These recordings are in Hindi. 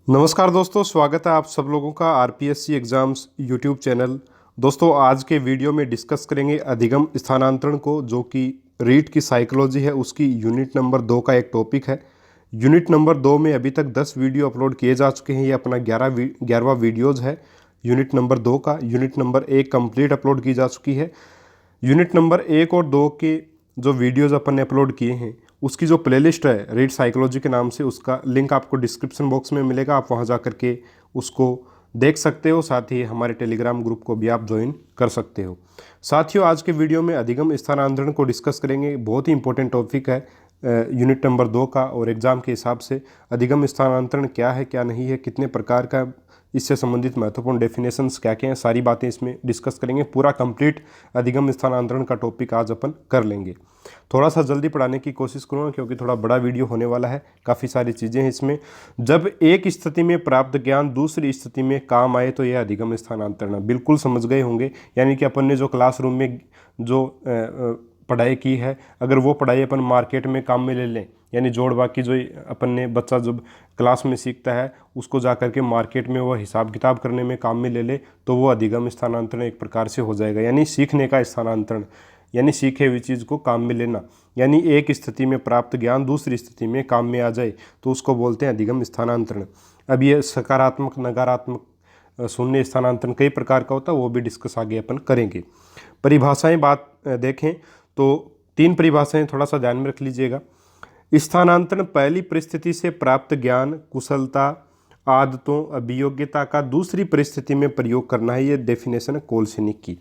नमस्कार दोस्तों, स्वागत है आप सब लोगों का आरपीएससी एग्ज़ाम्स यूट्यूब चैनल। दोस्तों आज के वीडियो में डिस्कस करेंगे अधिगम स्थानांतरण को, जो कि रीट की साइकोलॉजी है उसकी यूनिट नंबर 2 का एक टॉपिक है। यूनिट नंबर 2 में अभी तक 10 वीडियो अपलोड किए जा चुके हैं। ये अपना 11वां वीडियोज़ है यूनिट नंबर 2 का। यूनिट नंबर 1 कंप्लीट अपलोड की जा चुकी है। यूनिट नंबर 1 और 2 के जो वीडियोज़ अपन ने अपलोड किए हैं उसकी जो प्लेलिस्ट है रीड साइकोलॉजी के नाम से, उसका लिंक आपको डिस्क्रिप्शन बॉक्स में मिलेगा। आप वहां जा करके उसको देख सकते हो। साथ ही हमारे टेलीग्राम ग्रुप को भी आप ज्वाइन कर सकते हो। साथियों आज के वीडियो में अधिगम स्थानांतरण को डिस्कस करेंगे। बहुत ही इंपॉर्टेंट टॉपिक है यूनिट नंबर 2 का, और एग्ज़ाम के हिसाब से अधिगम स्थानांतरण क्या है क्या नहीं है, कितने प्रकार का, इससे संबंधित महत्वपूर्ण डेफिनेशंस क्या क्या हैं, सारी बातें इसमें डिस्कस करेंगे। पूरा कंप्लीट अधिगम स्थानांतरण का टॉपिक आज अपन कर लेंगे। थोड़ा सा जल्दी पढ़ाने की कोशिश करूँगा क्योंकि थोड़ा बड़ा वीडियो होने वाला है, काफ़ी सारी चीज़ें हैं इसमें। जब एक स्थिति में प्राप्त ज्ञान दूसरी स्थिति में काम आए तो यह अधिगम स्थानांतरण है। बिल्कुल समझ गए होंगे। यानी कि अपन ने जो क्लासरूम में जो पढ़ाई की है, अगर वो पढ़ाई अपन मार्केट में काम में ले लें, यानी जोड़ बाकी जो अपन ने बच्चा जब क्लास में सीखता है उसको जा करके मार्केट में वो हिसाब किताब करने में काम में ले ले, तो वो अधिगम स्थानांतरण एक प्रकार से हो जाएगा। यानी सीखने का स्थानांतरण, यानी सीखे हुई चीज़ को काम में लेना। यानी एक स्थिति में प्राप्त ज्ञान दूसरी स्थिति में काम में आ जाए तो उसको बोलते हैं अधिगम स्थानांतरण। अब ये सकारात्मक, नकारात्मक, शून्य स्थानांतरण कई प्रकार का होता है, वो भी डिस्कस आगे अपन करेंगे। परिभाषाएं बात देखें तो 3 परिभाषाएं थोड़ा सा ध्यान में रख लीजिएगा। स्थानांतरण पहली परिस्थिति से प्राप्त ज्ञान, कुशलता, आदतों, अभियोग्यता का दूसरी परिस्थिति में प्रयोग करना है। ये डेफिनेशन है कोलसेनिक की।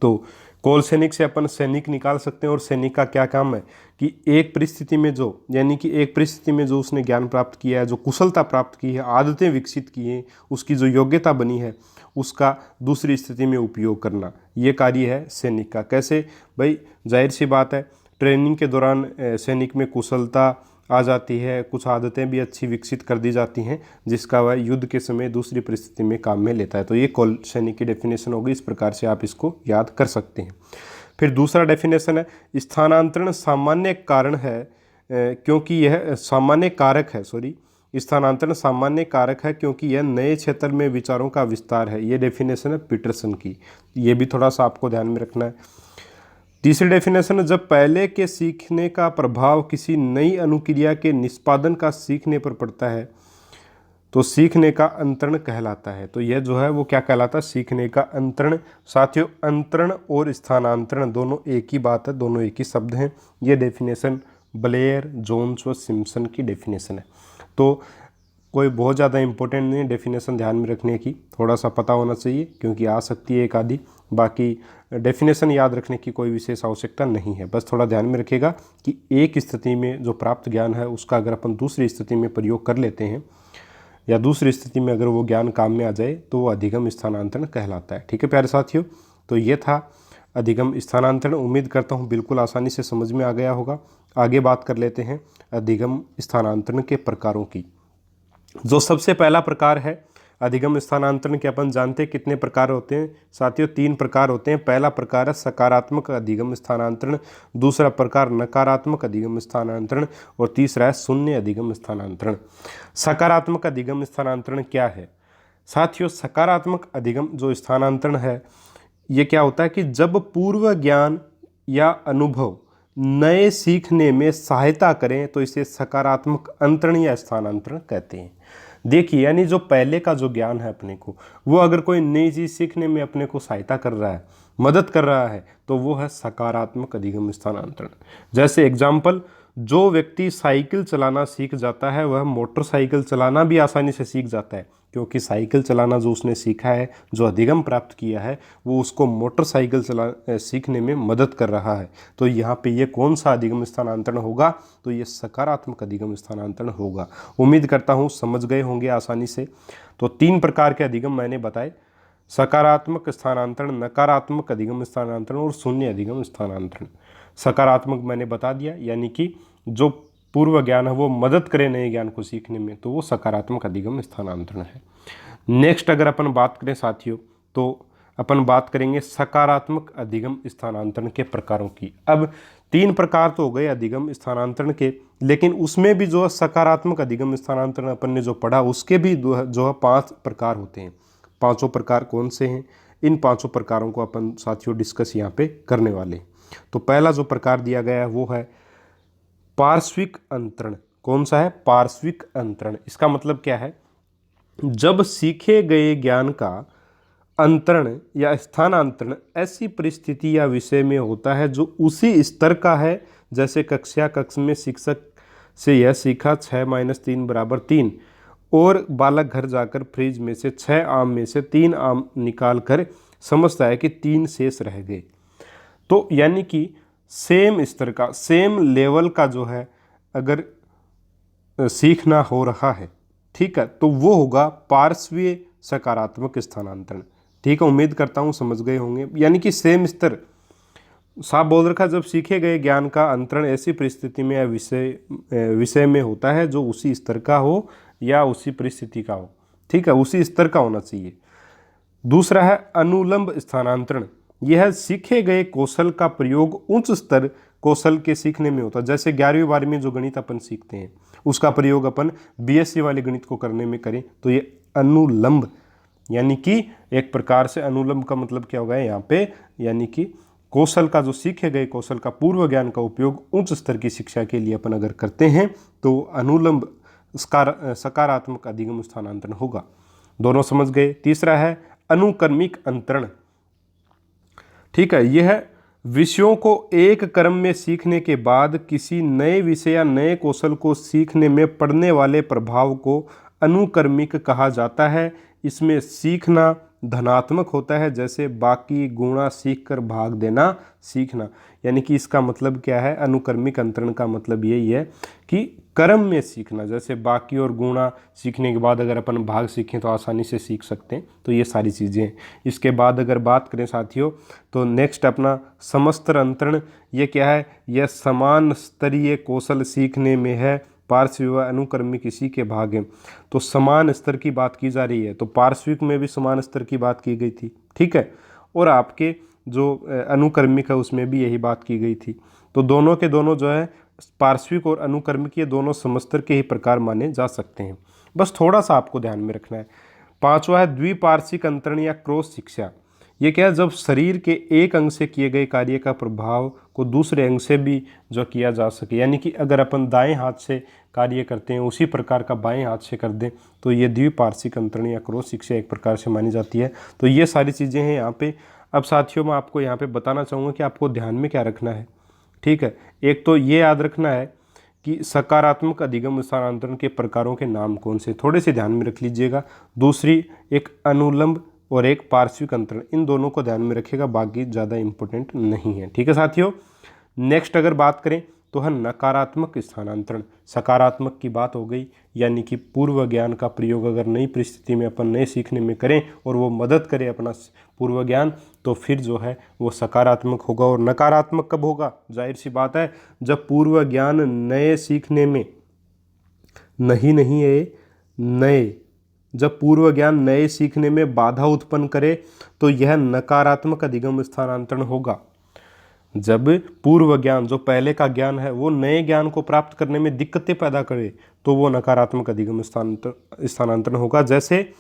तो कोलसेनिक से अपन सैनिक निकाल सकते हैं, और सैनिक का क्या काम है कि एक परिस्थिति में जो, यानी कि एक परिस्थिति में जो उसने ज्ञान प्राप्त किया है, जो कुशलता प्राप्त की है, आदतें विकसित की हैं, उसकी जो योग्यता बनी है, उसका दूसरी स्थिति में उपयोग करना, ये कार्य है सैनिक का। कैसे भाई, जाहिर सी बात है, ट्रेनिंग के दौरान सैनिक में कुशलता आ जाती है, कुछ आदतें भी अच्छी विकसित कर दी जाती हैं, जिसका वह युद्ध के समय दूसरी परिस्थिति में काम में लेता है। तो ये कोलसेनिक की डेफिनेशन होगी। इस प्रकार से आप इसको याद कर सकते हैं। फिर दूसरा डेफिनेशन है स्थानांतरण सामान्य कारण है क्योंकि यह सामान्य कारक है, स्थानांतरण सामान्य कारक है क्योंकि यह नए क्षेत्र में विचारों का विस्तार है। ये डेफिनेशन है पीटरसन की। ये भी थोड़ा सा आपको ध्यान में रखना है। तीसरी डेफिनेशन है जब पहले के सीखने का प्रभाव किसी नई अनुक्रिया के निष्पादन का सीखने पर पड़ता है तो सीखने का अंतरण कहलाता है। तो यह जो है वो क्या कहलाता है, सीखने का अंतरण। साथियों अंतरण और स्थानांतरण दोनों एक ही बात है, दोनों एक ही शब्द हैं। ये डेफिनेशन ब्लेयर, जोन्स और सिम्पसन की डेफिनेशन है। तो कोई बहुत ज़्यादा इंपॉर्टेंट नहीं है डेफिनेशन ध्यान में रखने की, थोड़ा सा पता होना चाहिए क्योंकि आ सकती है एक आधी। बाकी डेफिनेशन याद रखने की कोई विशेष आवश्यकता नहीं है, बस थोड़ा ध्यान में रखिएगा कि एक स्थिति में जो प्राप्त ज्ञान है उसका अगर अपन दूसरी स्थिति में प्रयोग कर लेते हैं, या दूसरी स्थिति में अगर वो ज्ञान काम में आ जाए तो वो अधिगम स्थानांतरण कहलाता है। ठीक है प्यारे साथियों, तो ये था अधिगम स्थानांतरण। उम्मीद करता हूँ बिल्कुल आसानी से समझ में आ गया होगा। आगे बात कर लेते हैं अधिगम स्थानांतरण के प्रकारों की। जो सबसे पहला प्रकार है अधिगम स्थानांतरण के, अपन जानते हैं कितने प्रकार होते हैं साथियों, 3 प्रकार होते हैं। पहला प्रकार है सकारात्मक अधिगम स्थानांतरण, दूसरा प्रकार नकारात्मक अधिगम स्थानांतरण, और तीसरा है शून्य अधिगम स्थानांतरण। सकारात्मक अधिगम स्थानांतरण क्या है साथियों? सकारात्मक अधिगम जो स्थानांतरण है ये क्या होता है कि जब पूर्व ज्ञान या अनुभव नए सीखने में सहायता करें तो इसे सकारात्मक अंतरण या स्थानांतरण कहते हैं। देखिए, यानी जो पहले का जो ज्ञान है अपने को, वो अगर कोई नई चीज़ सीखने में अपने को सहायता कर रहा है, मदद कर रहा है, तो वो है सकारात्मक अधिगम स्थानांतरण। जैसे एग्जाम्पल, जो व्यक्ति साइकिल चलाना सीख जाता है वह मोटरसाइकिल चलाना भी आसानी से सीख जाता है, क्योंकि साइकिल चलाना जो उसने सीखा है, जो अधिगम प्राप्त किया है, वो उसको मोटरसाइकिल सीखने में मदद कर रहा है। तो यहाँ पे ये कौन सा अधिगम स्थानांतरण होगा? तो ये सकारात्मक अधिगम स्थानांतरण होगा। उम्मीद करता हूँ समझ गए होंगे आसानी से। तो 3 प्रकार के अधिगम मैंने बताए, सकारात्मक स्थानांतरण, नकारात्मक अधिगम स्थानांतरण और शून्य अधिगम स्थानांतरण। सकारात्मक मैंने बता दिया, यानी कि जो पूर्व ज्ञान है वो मदद करे नए ज्ञान को सीखने में, तो वो सकारात्मक अधिगम स्थानांतरण है। नेक्स्ट अगर अपन बात करें साथियों, तो अपन बात करेंगे सकारात्मक अधिगम स्थानांतरण के प्रकारों की। अब तीन प्रकार तो हो गए अधिगम स्थानांतरण के, लेकिन उसमें भी जो है सकारात्मक अधिगम स्थानांतरण अपन ने जो पढ़ा उसके भी जो है 5 प्रकार होते हैं। पांचों प्रकार कौन से हैं, इन पांचों प्रकारों को अपन साथियों डिस्कस यहाँ पे करने वाले हैं। तो पहला जो प्रकार दिया गया है वो है पार्श्विक अंतरण। कौन सा है? पार्श्विक अंतरण। इसका मतलब क्या है? जब सीखे गए ज्ञान का अंतरण या स्थानांतरण ऐसी परिस्थिति या विषय में होता है जो उसी स्तर का है, जैसे कक्ष में शिक्षक से यह सीखा 6-3 = 3, और बालक घर जाकर फ्रिज में से 6 आम में से 3 आम निकाल कर समझता है कि 3 शेष रह गए। तो यानी कि सेम स्तर का, सेम लेवल का जो है अगर सीखना हो रहा है, ठीक है, तो वो होगा पार्श्वीय सकारात्मक स्थानांतरण। ठीक है, उम्मीद करता हूँ समझ गए होंगे। यानी कि सेम स्तर, साफ बोल रखा, जब सीखे गए ज्ञान का अंतरण ऐसी परिस्थिति में या विषय में होता है जो उसी स्तर का हो या उसी परिस्थिति का हो, ठीक है, उसी स्तर का होना चाहिए। दूसरा है अनुलंब स्थानांतरण। यह सीखे गए कौशल का प्रयोग उच्च स्तर कौशल के सीखने में होता है। जैसे 11वीं 12वीं में जो गणित अपन सीखते हैं उसका प्रयोग अपन बीएससी वाले गणित को करने में करें, तो ये अनुलंब, यानी कि एक प्रकार से अनुलंब का मतलब क्या होगा यहाँ पे, यानी कि कौशल का, जो सीखे गए कौशल का पूर्व ज्ञान का उपयोग उच्च स्तर की शिक्षा के लिए अपन अगर करते हैं तो अनुलंब सकारात्मक अधिगम स्थानांतरण होगा। दोनों समझ गए। तीसरा है अनुक्रमिक अंतरण। ठीक है, यह विषयों को एक क्रम में सीखने के बाद किसी नए विषय या नए कौशल को सीखने में पड़ने वाले प्रभाव को अनुक्रमिक कहा जाता है। इसमें सीखना धनात्मक होता है, जैसे बाकी गुणा सीख कर भाग देना सीखना। यानी कि इसका मतलब क्या है? अनुक्रमिक अंतरण का मतलब यही है कि क्रम में सीखना, जैसे बाकी और गुणा सीखने के बाद अगर अपन भाग सीखें तो आसानी से सीख सकते हैं। तो ये सारी चीज़ें हैं। इसके बाद अगर बात करें साथियों तो नेक्स्ट अपना समस्तर अंतरण। ये क्या है? यह समान स्तरीय कौशल सीखने में है। पार्श्विक व अनुक्रमिक इसी के भाग हैं। तो समान स्तर की बात की जा रही है, तो पार्श्विक में भी समान स्तर की बात की गई थी, ठीक है, और आपके जो अनुक्रमिक है उसमें भी यही बात की गई थी। तो दोनों के दोनों जो है पार्श्विक और अनुक्रमिक, ये दोनों समस्तर के ही प्रकार माने जा सकते हैं। बस थोड़ा सा आपको ध्यान में रखना है। पांचवा है द्विपार्श्विक अंतरण या क्रॉस शिक्षा। ये क्या है? जब शरीर के एक अंग से किए गए कार्य का प्रभाव को दूसरे अंग से भी जो किया जा सके, यानी कि अगर अपन दाएं हाथ से कार्य करते हैं उसी प्रकार का बाएं हाथ से कर दें, तो ये द्विपार्श्विक अंतरण या क्रॉस शिक्षा एक प्रकार से मानी जाती है। तो ये सारी चीज़ें हैं यहाँ पे। अब साथियों मैं आपको यहाँ पे बताना चाहूँगा कि आपको ध्यान में क्या रखना है, ठीक है। एक तो ये याद रखना है कि सकारात्मक अधिगम स्थानांतरण के प्रकारों के नाम कौन से, थोड़े से ध्यान में रख लीजिएगा। दूसरी एक अनुलंब और एक पार्श्विक अंतरण, इन दोनों को ध्यान में रखिएगा, बाकी ज़्यादा इंपॉर्टेंट नहीं है, ठीक है साथियों। नेक्स्ट अगर बात करें तो है नकारात्मक स्थानांतरण। सकारात्मक की बात हो गई, यानी कि पूर्व ज्ञान का प्रयोग अगर नई परिस्थिति में अपन नए सीखने में करें और वो मदद करे अपना पूर्व ज्ञान, तो फिर जो है वो सकारात्मक होगा। और नकारात्मक कब होगा? जाहिर सी बात है, जब पूर्व ज्ञान नए सीखने में नहीं है, नए, जब पूर्व ज्ञान नए सीखने में बाधा उत्पन्न करे तो यह नकारात्मक अधिगम स्थानांतरण होगा। जब पूर्व ज्ञान, जो पहले का ज्ञान है, वो नए ज्ञान को प्राप्त करने में दिक्कतें पैदा करे तो वो नकारात्मक अधिगम स्थानांतरण होगा। जैसे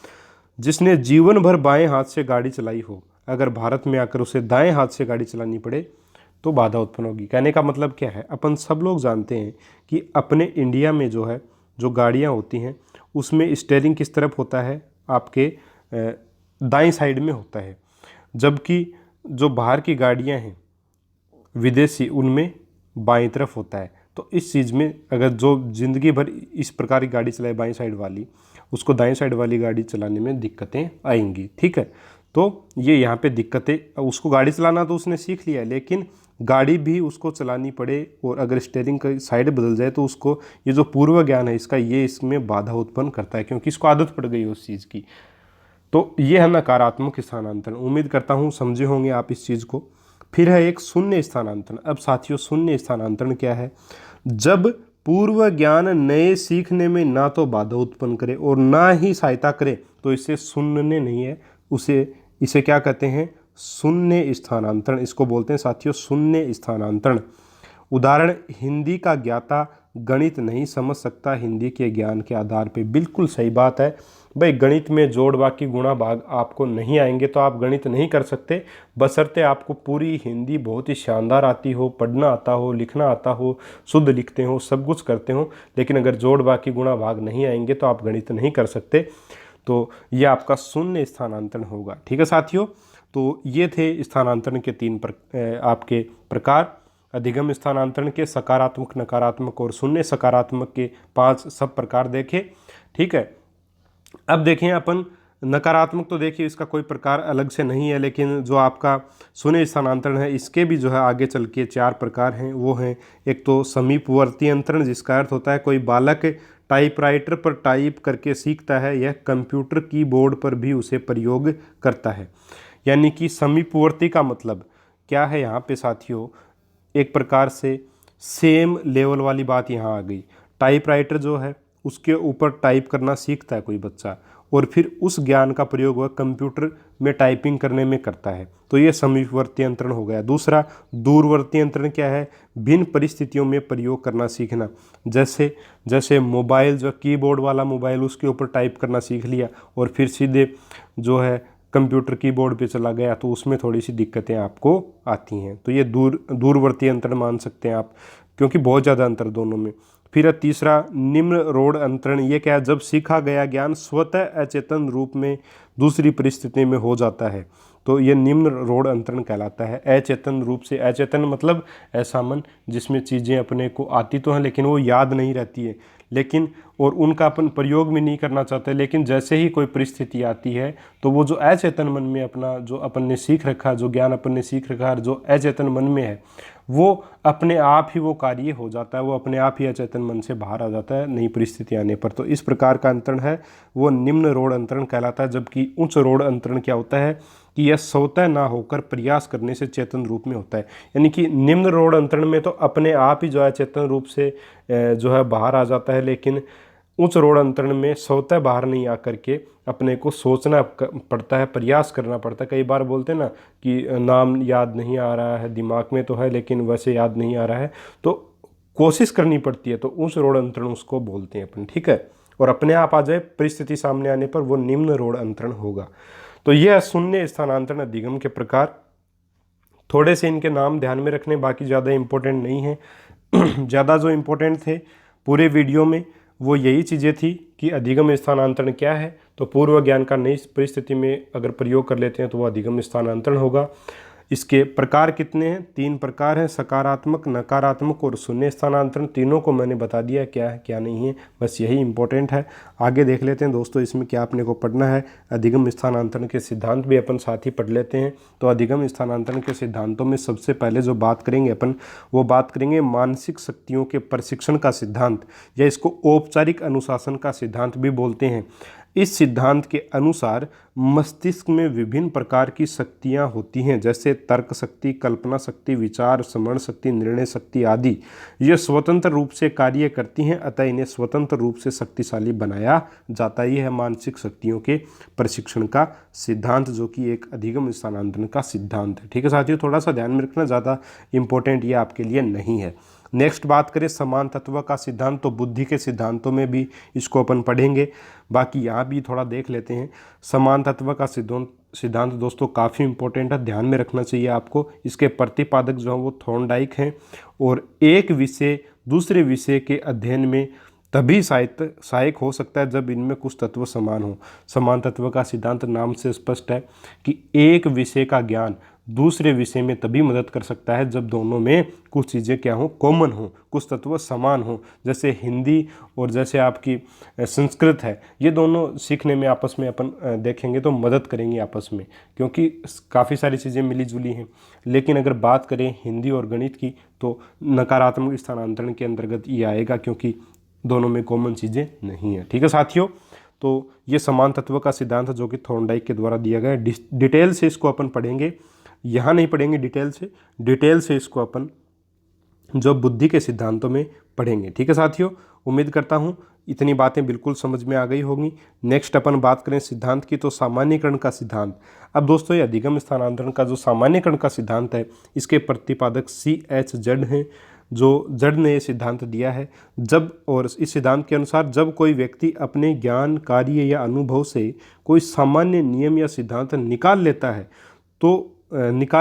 जिसने जीवन भर बाएं हाथ से गाड़ी चलाई हो, अगर भारत में आकर उसे दाएं हाथ से गाड़ी चलानी पड़े तो बाधा उत्पन्न होगी। कहने का मतलब क्या है? अपन सब लोग जानते हैं कि अपने इंडिया में जो है, जो गाड़ियाँ होती हैं उसमें स्टीयरिंग किस तरफ होता है? आपके दाईं साइड में होता है, जबकि जो बाहर की गाड़ियाँ हैं विदेशी, उनमें बाईं तरफ होता है। तो इस चीज़ में अगर जो ज़िंदगी भर इस प्रकार की गाड़ी चलाए बाईं साइड वाली, उसको दाईं साइड वाली गाड़ी चलाने में दिक्कतें आएंगी, ठीक है। तो ये यहाँ पे दिक्कतें, उसको गाड़ी चलाना तो उसने सीख लिया, लेकिन गाड़ी भी उसको चलानी पड़े और अगर स्टीयरिंग का साइड बदल जाए तो उसको ये जो पूर्व ज्ञान है इसका, ये इसमें बाधा उत्पन्न करता है, क्योंकि इसको आदत पड़ गई उस चीज़ की। तो ये है नकारात्मक स्थानांतरण। उम्मीद करता हूँ समझे होंगे आप इस चीज़ को। फिर है एक शून्य स्थानांतरण। अब साथियों शून्य स्थानांतरण क्या है? जब पूर्व ज्ञान नए सीखने में ना तो बाधा उत्पन्न करे और ना ही सहायता करे तो इसे शून्य नहीं है, इसे क्या कहते हैं? शून्य स्थानांतरण। इसको बोलते हैं साथियों शून्य स्थानांतरण। उदाहरण, हिंदी का ज्ञाता गणित नहीं समझ सकता हिंदी के ज्ञान के आधार पे। बिल्कुल सही बात है भाई, गणित में जोड़ बाकी गुणा भाग आपको नहीं आएंगे तो आप गणित नहीं कर सकते, बशर्ते आपको पूरी हिंदी बहुत ही शानदार आती हो, पढ़ना आता हो, लिखना आता हो, शुद्ध लिखते हो, सब कुछ करते हो। लेकिन अगर जोड़ बाकी गुणा भाग नहीं आएंगे तो आप गणित नहीं कर सकते। तो ये आपका शून्य स्थानांतरण होगा। ठीक है साथियों, तो ये थे स्थानांतरण के आपके प्रकार। अधिगम स्थानांतरण के सकारात्मक, नकारात्मक और शून्य सकारात्मक के 5 सब प्रकार देखे। ठीक है, अब देखें अपन नकारात्मक। तो देखिए इसका कोई प्रकार अलग से नहीं है, लेकिन जो आपका शून्य स्थानांतरण है इसके भी जो है आगे चल के 4 प्रकार हैं। वो हैं, एक तो समीपवर्ती अंतरण, जिसका अर्थ होता है कोई बालक टाइपराइटर पर टाइप करके सीखता है, यह कंप्यूटर कीबोर्ड पर भी उसे प्रयोग करता है। यानी कि समीपवर्ती का मतलब क्या है यहाँ पे साथियों, एक प्रकार से सेम लेवल वाली बात यहाँ आ गई। टाइपराइटर जो है उसके ऊपर टाइप करना सीखता है कोई बच्चा, और फिर उस ज्ञान का प्रयोग वह कंप्यूटर में टाइपिंग करने में करता है, तो ये समीपवर्ती अंतरण हो गया। दूसरा दूरवर्ती अंतरण क्या है, भिन्न परिस्थितियों में प्रयोग करना सीखना। जैसे मोबाइल, जो कीबोर्ड वाला मोबाइल, उसके ऊपर टाइप करना सीख लिया और फिर सीधे जो है कंप्यूटर कीबोर्ड पे चला गया, तो उसमें थोड़ी सी दिक्कतें आपको आती हैं। तो ये दूरवर्ती अंतरण मान सकते हैं आप, क्योंकि बहुत ज़्यादा अंतर दोनों में। फिर तीसरा निम्न रोड अंतरण, ये क्या है, जब सीखा गया ज्ञान स्वतः अचेतन रूप में दूसरी परिस्थिति में हो जाता है, तो ये निम्न रोड अंतरण कहलाता है। अचेतन रूप से, अचेतन मतलब ऐसा मन जिसमें चीज़ें अपने को आती तो हैं लेकिन वो याद नहीं रहती है, लेकिन और उनका अपन प्रयोग भी नहीं करना चाहते, लेकिन जैसे ही कोई परिस्थिति आती है तो वो जो अचेतन मन में अपना जो अपन ने सीख रखा, जो ज्ञान अपन ने सीख रखा है, जो अचेतन मन में है, वो अपने आप ही वो कार्य हो जाता है, वो अपने आप ही अचेतन मन से बाहर आ जाता है नई परिस्थिति आने पर। तो इस प्रकार का अंतरण है वो निम्न रोड अंतरण कहलाता है। जबकि उच्च रोड अंतरण क्या होता है कि यह स्वतः ना होकर प्रयास करने से चेतन रूप में होता है। यानी कि निम्न रोड अंतरण में तो अपने आप ही जो है चेतन रूप से जो है बाहर आ जाता है, लेकिन उच्च रोड अंतरण में स्वतः बाहर नहीं आकर के अपने को सोचना पड़ता है, प्रयास करना पड़ता है। कई बार बोलते हैं ना कि नाम याद नहीं आ रहा है, दिमाग में तो है लेकिन वैसे याद नहीं आ रहा है, तो कोशिश करनी पड़ती है, तो उच्च रोड अंतरण उसको बोलते हैं अपन। ठीक है, और अपने आप आ जाए परिस्थिति सामने आने पर वो निम्न रोड अंतरण होगा। तो यह शून्य स्थानांतरण अधिगम के प्रकार। थोड़े से इनके नाम ध्यान में रखने, बाकी ज़्यादा इम्पोर्टेंट नहीं है। ज़्यादा जो इम्पोर्टेंट थे पूरे वीडियो में वो यही चीज़ें थी कि अधिगम स्थानांतरण क्या है, तो पूर्व ज्ञान का नई परिस्थिति में अगर प्रयोग कर लेते हैं तो वो अधिगम स्थानांतरण होगा। इसके प्रकार कितने हैं, 3 प्रकार हैं, सकारात्मक, नकारात्मक और शून्य स्थानांतरण। तीनों को मैंने बता दिया क्या है क्या नहीं है, बस यही इंपॉर्टेंट है। आगे देख लेते हैं दोस्तों इसमें क्या अपने को पढ़ना है। अधिगम स्थानांतरण के सिद्धांत भी अपन साथ ही पढ़ लेते हैं। तो अधिगम स्थानांतरण के सिद्धांतों में सबसे पहले जो बात करेंगे अपन, वो बात करेंगे मानसिक शक्तियों के प्रशिक्षण का सिद्धांत, या इसको औपचारिक अनुशासन का सिद्धांत भी बोलते हैं। इस सिद्धांत के अनुसार मस्तिष्क में विभिन्न प्रकार की शक्तियां होती हैं, जैसे तर्क शक्ति, कल्पना शक्ति, विचार, स्मरण शक्ति, निर्णय शक्ति आदि। ये स्वतंत्र रूप से कार्य करती हैं, अतः इन्हें स्वतंत्र रूप से शक्तिशाली बनाया जाता है। यह है मानसिक शक्तियों के प्रशिक्षण का सिद्धांत, जो कि एक अधिगम स्थानांतरण का सिद्धांत है। ठीक है साथियों, थोड़ा सा ध्यान में रखना, ज़्यादा इंपॉर्टेंट ये आपके लिए नहीं है। नेक्स्ट बात करें समान तत्व का सिद्धांत, तो बुद्धि के सिद्धांतों में भी इसको अपन पढ़ेंगे, बाकी यहाँ भी थोड़ा देख लेते हैं। समान तत्व का सिद्धांत दोस्तों काफ़ी इंपॉर्टेंट है, ध्यान में रखना चाहिए आपको। इसके प्रतिपादक जो हैं वो थॉर्नडाइक हैं, और एक विषय दूसरे विषय के अध्ययन में तभी सहायक हो सकता है जब इनमें कुछ तत्व समान हो। समान तत्व का सिद्धांत नाम से स्पष्ट है कि एक विषय का ज्ञान दूसरे विषय में तभी मदद कर सकता है जब दोनों में कुछ चीज़ें क्या हों, कॉमन हों, कुछ तत्व समान हों। जैसे हिंदी और जैसे आपकी संस्कृत है, ये दोनों सीखने में आपस में अपन देखेंगे तो मदद करेंगे आपस में, क्योंकि काफ़ी सारी चीज़ें मिली जुली हैं। लेकिन अगर बात करें हिंदी और गणित की, तो नकारात्मक स्थानांतरण के अंतर्गत ये आएगा, क्योंकि दोनों में कॉमन चीज़ें नहीं है। ठीक है साथियों, तो ये समान तत्व का सिद्धांत जो कि थॉर्नडाइक के द्वारा दिया गया है। डिटेल से इसको अपन पढ़ेंगे, यहाँ नहीं पढ़ेंगे डिटेल से इसको अपन जो बुद्धि के सिद्धांतों में पढ़ेंगे। ठीक है साथियों, उम्मीद करता हूँ इतनी बातें बिल्कुल समझ में आ गई होंगी। नेक्स्ट अपन बात करें सिद्धांत की, तो सामान्यीकरण का सिद्धांत। अब दोस्तों ये अधिगम स्थानांतरण का जो सामान्यीकरण का सिद्धांत है, इसके प्रतिपादक CHZ हैं, जो जड़ ने ये सिद्धांत दिया है। जब, और इस सिद्धांत के अनुसार जब कोई व्यक्ति अपने ज्ञान, कार्य या अनुभव से कोई सामान्य नियम या सिद्धांत निकाल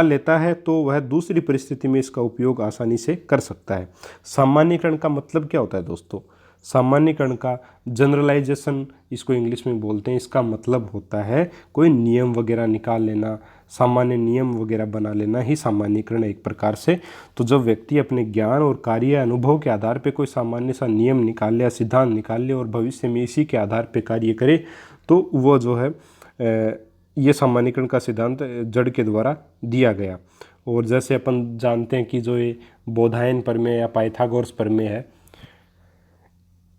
लेता है तो वह दूसरी परिस्थिति में इसका उपयोग आसानी से कर सकता है। सामान्यीकरण का मतलब क्या होता है दोस्तों? सामान्यीकरण का, जनरलाइजेशन इसको इंग्लिश में बोलते हैं, इसका मतलब होता है कोई नियम वगैरह निकाल लेना, सामान्य नियम वगैरह बना लेना ही सामान्यीकरण है एक प्रकार से। तो जब व्यक्ति अपने ज्ञान और कार्य अनुभव के आधार पर कोई सामान्य सा नियम निकाल ले या सिद्धांत निकाल ले और भविष्य में इसी के आधार पर कार्य करे तो वो जो है ये सामान्यीकरण का सिद्धांत जड़ के द्वारा दिया गया। और जैसे अपन जानते हैं कि जो ये बोधायन प्रमेय या पाइथागोरस प्रमेय है,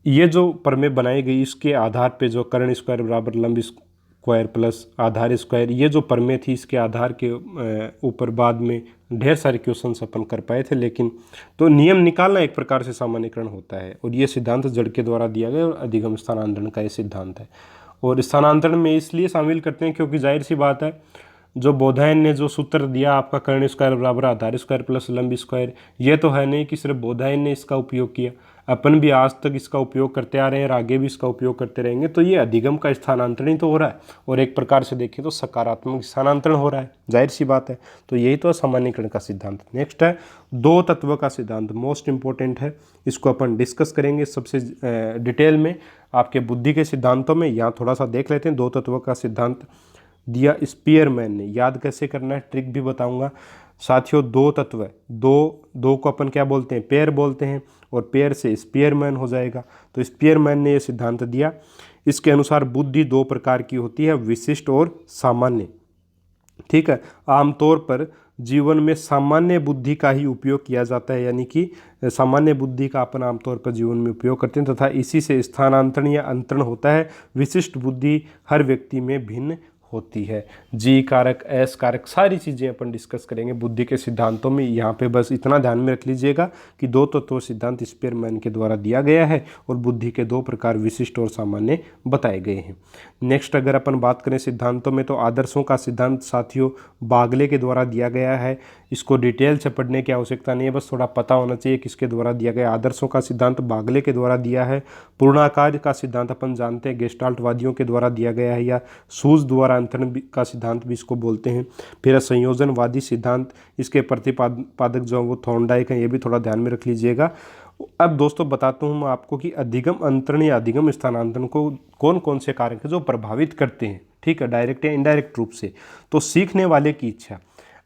ये जो प्रमेय बनाई गई इसके आधार पे जो कर्ण स्क्वायर बराबर लंब स्क्वायर प्लस आधार स्क्वायर, ये जो प्रमेय थी इसके आधार के ऊपर बाद में ढेर सारे क्वेश्चंस अपन कर पाए थे। लेकिन तो नियम निकालना एक प्रकार से सामान्यीकरण होता है और ये सिद्धांत जड़ के द्वारा दिया गया और अधिगम स्थानांतरण का ये सिद्धांत है। और स्थानांतरण में इसलिए शामिल करते हैं क्योंकि जाहिर सी बात है, जो बोधायन ने जो सूत्र दिया आपका कर्ण स्क्वायर बराबर आधार स्क्वायर प्लस लंब स्क्वायर, ये तो है नहीं कि सिर्फ बोधायन ने इसका उपयोग किया, अपन भी आज तक इसका उपयोग करते आ रहे हैं और आगे भी इसका उपयोग करते रहेंगे। तो ये अधिगम का स्थानांतरण ही तो हो रहा है और एक प्रकार से देखें तो सकारात्मक स्थानांतरण हो रहा है, जाहिर सी बात है। तो यही तो सामान्यीकरण का सिद्धांत। नेक्स्ट है दो तत्व का सिद्धांत, मोस्ट इंपॉर्टेंट है, इसको अपन डिस्कस करेंगे सबसे डिटेल में आपके बुद्धि के सिद्धांतों में। यहाँ थोड़ा सा देख लेते हैं। दो तत्व का सिद्धांत दिया स्पीयरमैन ने, याद कैसे करना है ट्रिक भी बताऊंगा साथियों। दो तत्व है, दो को अपन क्या बोलते हैं? पेयर बोलते हैं, और पेयर से स्पीयरमैन हो जाएगा। तो स्पीयरमैन ने यह सिद्धांत दिया। इसके अनुसार बुद्धि दो प्रकार की होती है, विशिष्ट और सामान्य। ठीक है, आमतौर पर जीवन में सामान्य बुद्धि का ही उपयोग किया जाता है, यानी कि सामान्य बुद्धि का अपन आमतौर पर जीवन में उपयोग करते हैं तथा इसी से स्थानांतरण या अंतरण होता है। विशिष्ट बुद्धि हर व्यक्ति में भिन्न होती है। जी कारक, एस कारक, सारी चीज़ें अपन डिस्कस करेंगे बुद्धि के सिद्धांतों में। यहाँ पे बस इतना ध्यान में रख लीजिएगा कि दो तत्व सिद्धांत स्पीयरमैन के द्वारा दिया गया है और बुद्धि के दो प्रकार विशिष्ट और सामान्य बताए गए हैं। नेक्स्ट अगर अपन बात करें सिद्धांतों में तो आदर्शों का सिद्धांत साथियों बागले के द्वारा दिया गया है। इसको डिटेल से पढ़ने की आवश्यकता नहीं है, बस थोड़ा पता होना चाहिए किसके द्वारा दिया गया। आदर्शों का सिद्धांत बागले के द्वारा दिया है। पूर्णाकार का सिद्धांत अपन जानते हैं गेस्टाल्टवादियों के द्वारा दिया गया है, या सूज द्वारा अंतरण का सिद्धांत भी इसको बोलते हैं। फिर संयोजनवादी सिद्धांत, इसके प्रतिपादक जो वो थॉर्नडाइक हैं, ये भी थोड़ा ध्यान में रख लीजिएगा। अब दोस्तों बताता हूँ मैं आपको कि अधिगम अंतरण या अधिगम स्थानांतरण को कौन कौन से कारक हैं जो प्रभावित करते हैं, ठीक है, डायरेक्ट या इनडायरेक्ट रूप से। तो सीखने वाले की इच्छा,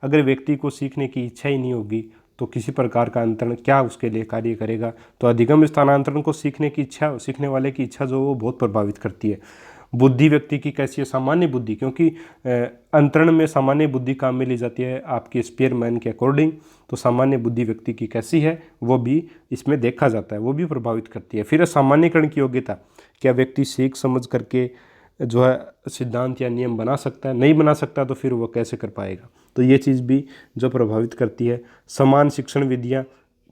अगर व्यक्ति को सीखने की इच्छा ही नहीं होगी तो किसी प्रकार का अंतरण क्या उसके लिए कार्य करेगा। तो अधिगम स्थानांतरण को सीखने की इच्छा, सीखने वाले की इच्छा जो वो बहुत प्रभावित करती है। बुद्धि व्यक्ति की कैसी है? सामान्य बुद्धि, क्योंकि अंतरण में सामान्य बुद्धि काम में ली जाती है आपके स्पीयरमैन के अकॉर्डिंग। तो सामान्य बुद्धि व्यक्ति की कैसी है वो भी इसमें देखा जाता है, वो भी प्रभावित करती है। फिर सामान्यकरण की योग्यता, क्या व्यक्ति सीख समझ करके जो है सिद्धांत या नियम बना सकता है? नहीं बना सकता तो फिर वो कैसे कर पाएगा? तो ये चीज़ भी जो प्रभावित करती है। समान शिक्षण विधियाँ,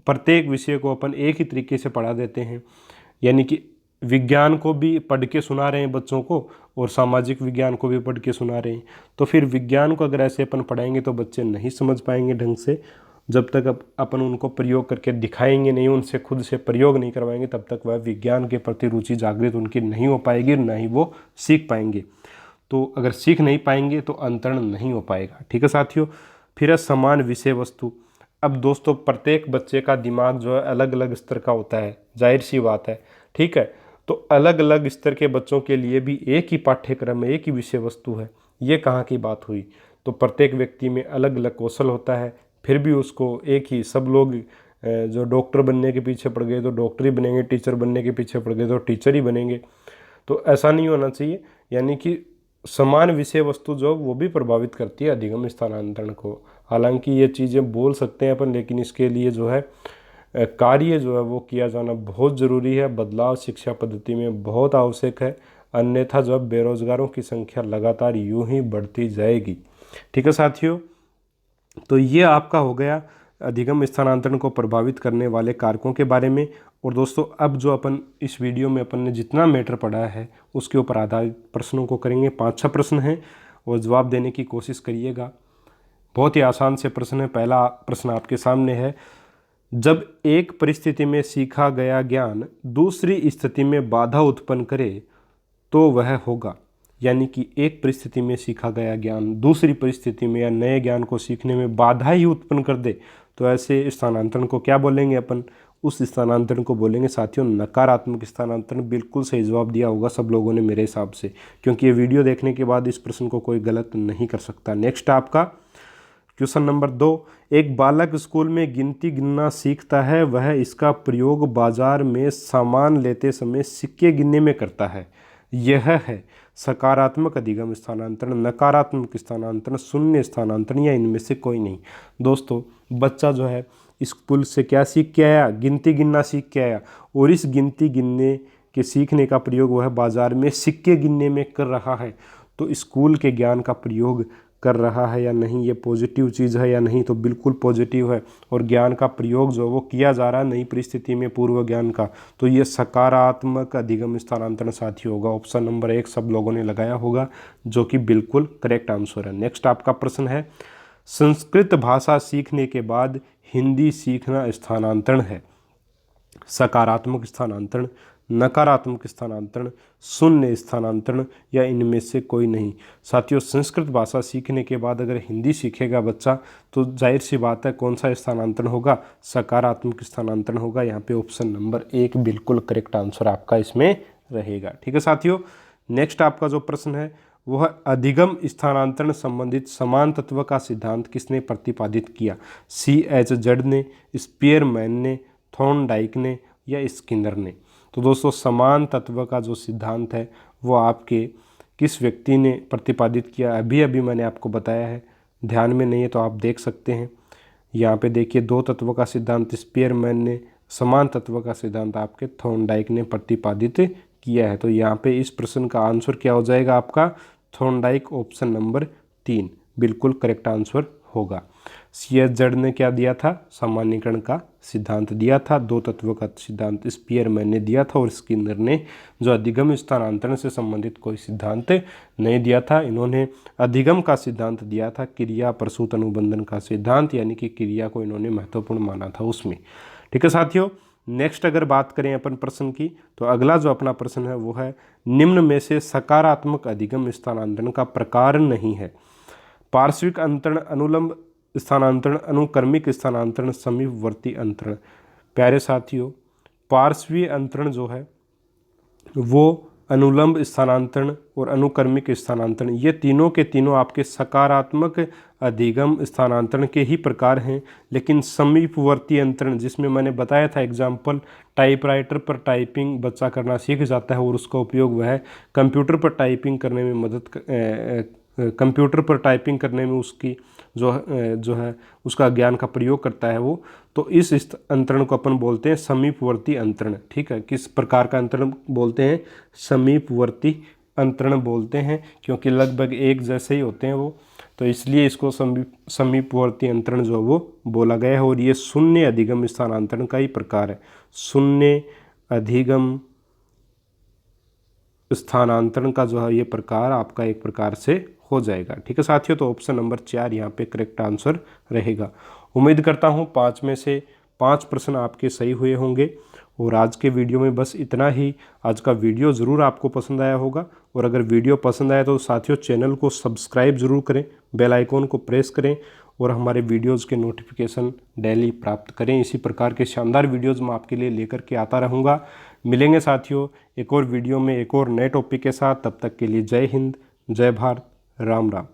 प्रत्येक विषय को अपन एक ही तरीके से पढ़ा देते हैं, यानी कि विज्ञान को भी पढ़ के सुना रहे हैं बच्चों को और सामाजिक विज्ञान को भी पढ़ के सुना रहे हैं। तो फिर विज्ञान को अगर ऐसे अपन पढ़ाएंगे तो बच्चे नहीं समझ पाएंगे ढंग से। जब तक अपन उनको प्रयोग करके दिखाएंगे नहीं, उनसे खुद से प्रयोग नहीं करवाएंगे, तब तक वह विज्ञान के प्रति रुचि जागृत उनकी नहीं हो पाएगी, ना ही वो सीख पाएंगे। तो अगर सीख नहीं पाएंगे तो अंतरण नहीं हो पाएगा। ठीक है साथियों। फिर है समान विषय वस्तु। अब दोस्तों प्रत्येक बच्चे का दिमाग जो है अलग अलग स्तर का होता है, जाहिर सी बात है, ठीक है। तो अलग अलग स्तर के बच्चों के लिए भी एक ही पाठ्यक्रम में एक ही विषय वस्तु है, ये कहाँ की बात हुई। तो प्रत्येक व्यक्ति में अलग अलग कौशल होता है, फिर भी उसको एक ही, सब लोग जो डॉक्टर बनने के पीछे पड़ गए तो डॉक्टर ही बनेंगे, टीचर बनने के पीछे पड़ गए तो टीचर ही बनेंगे। तो ऐसा नहीं होना चाहिए, यानी कि समान विषय वस्तु जो वो भी प्रभावित करती है अधिगम स्थानांतरण को। हालांकि ये चीज़ें बोल सकते हैं अपन, लेकिन इसके लिए जो है कार्य जो है वो किया जाना बहुत ज़रूरी है। बदलाव शिक्षा पद्धति में बहुत आवश्यक है, अन्यथा जो बेरोजगारों की संख्या लगातार यूं ही बढ़ती जाएगी। ठीक है साथियों, तो ये आपका हो गया अधिगम स्थानांतरण को प्रभावित करने वाले कारकों के बारे में। और दोस्तों अब जो अपन इस वीडियो में अपन ने जितना मैटर पढ़ा है उसके ऊपर आधारित प्रश्नों को करेंगे। 5-6 प्रश्न हैं और जवाब देने की कोशिश करिएगा। बहुत ही आसान से प्रश्न है। पहला प्रश्न आपके सामने है, जब एक परिस्थिति में सीखा गया ज्ञान दूसरी स्थिति में बाधा उत्पन्न करे तो वह होगा। यानी कि एक परिस्थिति में सीखा गया ज्ञान दूसरी परिस्थिति में या नए ज्ञान को सीखने में बाधा ही उत्पन्न कर दे तो ऐसे स्थानांतरण को क्या बोलेंगे अपन? उस स्थानांतरण को बोलेंगे साथियों नकारात्मक स्थानांतरण। बिल्कुल सही जवाब दिया होगा सब लोगों ने मेरे हिसाब से, क्योंकि ये वीडियो देखने के बाद इस प्रश्न को कोई गलत नहीं कर सकता। नेक्स्ट आपका क्वेश्चन नंबर 2, एक बालक स्कूल में गिनती गिनना सीखता है, वह इसका प्रयोग बाजार में सामान लेते समय सिक्के गिनने में करता है। यह है सकारात्मक अधिगम स्थानांतरण, नकारात्मक स्थानांतरण, शून्य स्थानांतरण या इनमें से कोई नहीं। दोस्तों बच्चा जो है स्कूल से क्या सीख के आया? गिनती गिनना सीख के आया, और इस गिनती गिनने के सीखने का प्रयोग वह बाजार में सिक्के गिनने में कर रहा है। तो स्कूल के ज्ञान का प्रयोग कर रहा है या नहीं, ये पॉजिटिव चीज़ है या नहीं? तो बिल्कुल पॉजिटिव है। और ज्ञान का प्रयोग जो वो किया जा रहा है नई परिस्थिति में पूर्व ज्ञान का, तो ये सकारात्मक अधिगम स्थानांतरण साथी होगा। ऑप्शन नंबर 1 सब लोगों ने लगाया होगा, जो कि बिल्कुल करेक्ट आंसर है। नेक्स्ट आपका प्रश्न है, संस्कृत भाषा सीखने के बाद हिंदी सीखना स्थानांतरण है। सकारात्मक स्थानांतरण, नकारात्मक स्थानांतरण, शून्य स्थानांतरण या इनमें से कोई नहीं। साथियों संस्कृत भाषा सीखने के बाद अगर हिंदी सीखेगा बच्चा तो जाहिर सी बात है कौन सा स्थानांतरण होगा? सकारात्मक स्थानांतरण होगा। यहाँ पे ऑप्शन नंबर 1 बिल्कुल करेक्ट आंसर आपका इसमें रहेगा। ठीक है साथियों, नेक्स्ट आपका जो प्रश्न है वह अधिगम स्थानांतरण संबंधित समान तत्व का सिद्धांत किसने प्रतिपादित किया? C.H. जड ने, स्पीयरमैन ने, थॉर्नडाइक ने या स्किनर ने? तो दोस्तों समान तत्व का जो सिद्धांत है वो आपके किस व्यक्ति ने प्रतिपादित किया? अभी अभी मैंने आपको बताया है, ध्यान में नहीं है तो आप देख सकते हैं। यहाँ पे देखिए, दो तत्व का सिद्धांत स्पीयरमैन ने, समान तत्व का सिद्धांत आपके थॉर्नडाइक ने प्रतिपादित किया है। तो यहाँ पे इस प्रश्न का आंसर क्या हो जाएगा आपका? थॉर्नडाइक, ऑप्शन नंबर 3 बिल्कुल करेक्ट आंसर होगा। C.H. जड ने क्या दिया था? सामान्यीकरण का सिद्धांत दिया था। दो तत्व का सिद्धांत स्पीयरमैन ने दिया था, और स्किनर ने जो अधिगम स्थानांतरण से संबंधित कोई सिद्धांत नहीं दिया था। इन्होंने अधिगम का सिद्धांत दिया था, क्रिया प्रसूत अनुबंधन का सिद्धांत, यानी कि क्रिया को इन्होंने महत्वपूर्ण माना था उसमें। ठीक है साथियों, नेक्स्ट अगर बात करें अपन प्रश्न की, तो अगला जो अपना प्रश्न है वो है, निम्न में से सकारात्मक अधिगम स्थानांतरण का प्रकार नहीं है? पार्श्विक अंतरण, अनुलंब स्थानांतरण, अनुक्रमिक स्थानांतरण, समीपवर्ती अंतरण। प्यारे साथियों, पार्श्वीय अंतरण जो है वो अनुलंब स्थानांतरण और अनुक्रमिक स्थानांतरण, ये तीनों के तीनों आपके सकारात्मक अधिगम स्थानांतरण के ही प्रकार हैं। लेकिन समीपवर्ती अंतरण, जिसमें मैंने बताया था एग्जाम्पल, टाइपराइटर पर टाइपिंग बच्चा करना सीख जाता है और उसका उपयोग वह कंप्यूटर पर टाइपिंग करने में कंप्यूटर पर टाइपिंग करने में उसकी जो है उसका ज्ञान का प्रयोग करता है वो। तो इस अंतरण को अपन बोलते हैं समीपवर्ती अंतरण। ठीक है, किस प्रकार का अंतरण बोलते हैं? समीपवर्ती अंतरण बोलते हैं, क्योंकि लगभग एक जैसे ही होते हैं वो, तो इसलिए इसको समीपवर्ती अंतरण जो वो बोला गया है। और ये शून्य अधिगम स्थानांतरण का ही प्रकार है। शून्य अधिगम स्थानांतरण का जो है ये प्रकार आपका एक प्रकार से हो जाएगा। ठीक है साथियों, तो ऑप्शन नंबर 4 यहाँ पे करेक्ट आंसर रहेगा। उम्मीद करता हूँ 5 में से 5 प्रश्न आपके सही हुए होंगे। और आज के वीडियो में बस इतना ही। आज का वीडियो ज़रूर आपको पसंद आया होगा, और अगर वीडियो पसंद आया तो साथियों चैनल को सब्सक्राइब ज़रूर करें, बेल आइकॉन को प्रेस करें और हमारे वीडियोज़ के नोटिफिकेशन डेली प्राप्त करें। इसी प्रकार के शानदार वीडियोज़ मैं आपके लिए लेकर के आता रहूँगा। मिलेंगे साथियों एक और वीडियो में एक और नए टॉपिक के साथ। तब तक के लिए जय हिंद, जय भारत, राम राम।